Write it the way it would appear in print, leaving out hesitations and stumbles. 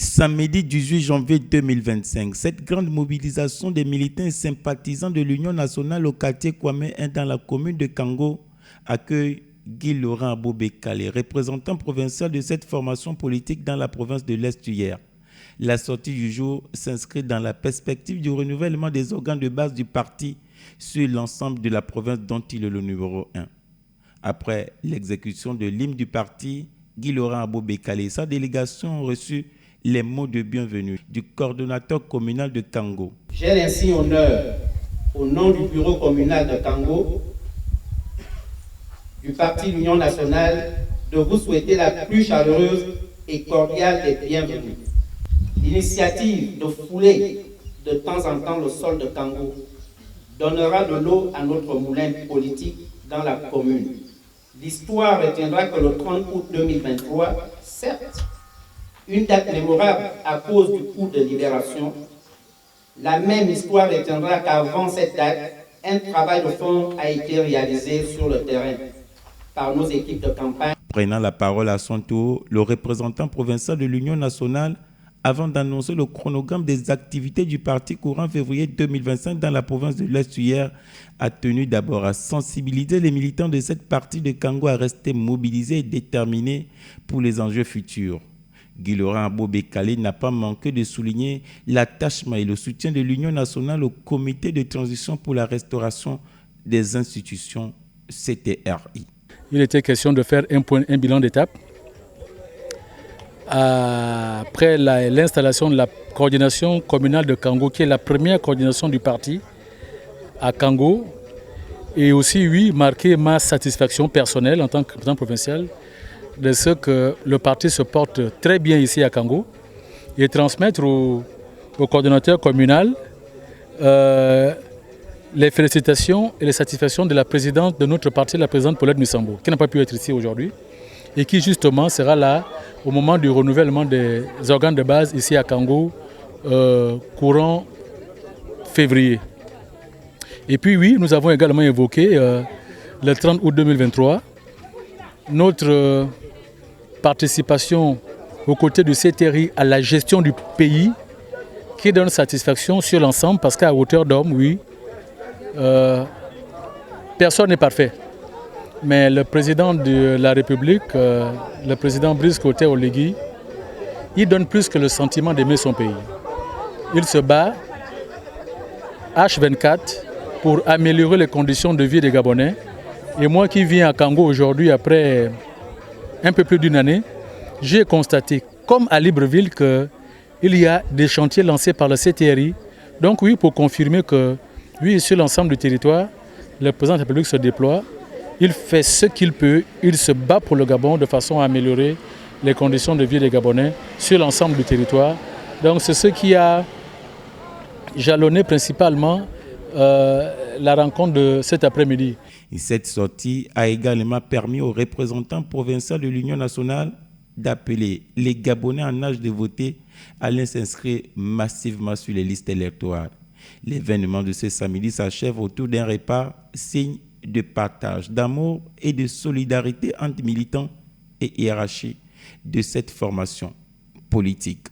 Samedi 18 janvier 2025, cette grande mobilisation des militants et sympathisants de l'Union nationale au quartier Kwame 1 dans la commune de Kango accueille Guy Laurent Abobekale, représentant provincial de cette formation politique dans la province de l'Est hier. La sortie du jour s'inscrit dans la perspective du renouvellement des organes de base du parti sur l'ensemble de la province dont il est le numéro 1. Après l'exécution de l'hymne du parti, Guy Laurent Abobekale et sa délégation ont reçu les mots de bienvenue du coordonnateur communal de Kango. J'ai ainsi honneur, au nom du bureau communal de Kango, du parti L'Union nationale, de vous souhaiter la plus chaleureuse et cordiale des bienvenues. L'initiative de fouler de temps en temps le sol de Kango donnera de l'eau à notre moulin politique dans la commune. L'histoire retiendra que le 30 août 2023, certes, une date mémorable à cause du coup de libération, la même histoire retiendra qu'avant cette date, un travail de fond a été réalisé sur le terrain par nos équipes de campagne. Prenant la parole à son tour, le représentant provincial de l'Union nationale, avant d'annoncer le chronogramme des activités du parti courant février 2025 dans la province de l'Est hier, a tenu d'abord à sensibiliser les militants de cette partie de Kango à rester mobilisés et déterminés pour les enjeux futurs. Guy Laurent Abobekale n'a pas manqué de souligner l'attachement et le soutien de l'Union nationale au comité de transition pour la restauration des institutions CTRI. Il était question de faire un bilan d'étape. Après l'installation de la coordination communale de Kango, qui est la première coordination du parti à Kango, et aussi, oui, marquer ma satisfaction personnelle en tant que président provincial de ce que le parti se porte très bien ici à Kango et transmettre au coordonnateur communal les félicitations et les satisfactions de la présidente de notre parti, la présidente Paulette Musambo, qui n'a pas pu être ici aujourd'hui et qui justement sera là au moment du renouvellement des organes de base ici à Kango, courant février. Et puis oui, nous avons également évoqué le 30 août 2023, notre participation aux côtés du CTRI à la gestion du pays qui donne satisfaction sur l'ensemble parce qu'à hauteur d'homme, oui, personne n'est parfait. Mais le président de la République, le président Brice Clotaire Oligui, il donne plus que le sentiment d'aimer son pays. Il se bat H24 pour améliorer les conditions de vie des Gabonais. Et moi qui viens à Kango aujourd'hui après un peu plus d'une année, j'ai constaté, comme à Libreville, qu'il y a des chantiers lancés par le CTRI. Donc oui, pour confirmer que, oui, sur l'ensemble du territoire, le président de la République se déploie, il fait ce qu'il peut, il se bat pour le Gabon de façon à améliorer les conditions de vie des Gabonais sur l'ensemble du territoire. Donc c'est ce qui a jalonné principalement la rencontre de cet après-midi. Cette sortie a également permis aux représentants provinciaux de l'Union nationale d'appeler les Gabonais en âge de voter à aller s'inscrire massivement sur les listes électorales. L'événement de ce samedi s'achève autour d'un repas, signe de partage, d'amour et de solidarité entre militants et hiérarchie de cette formation politique.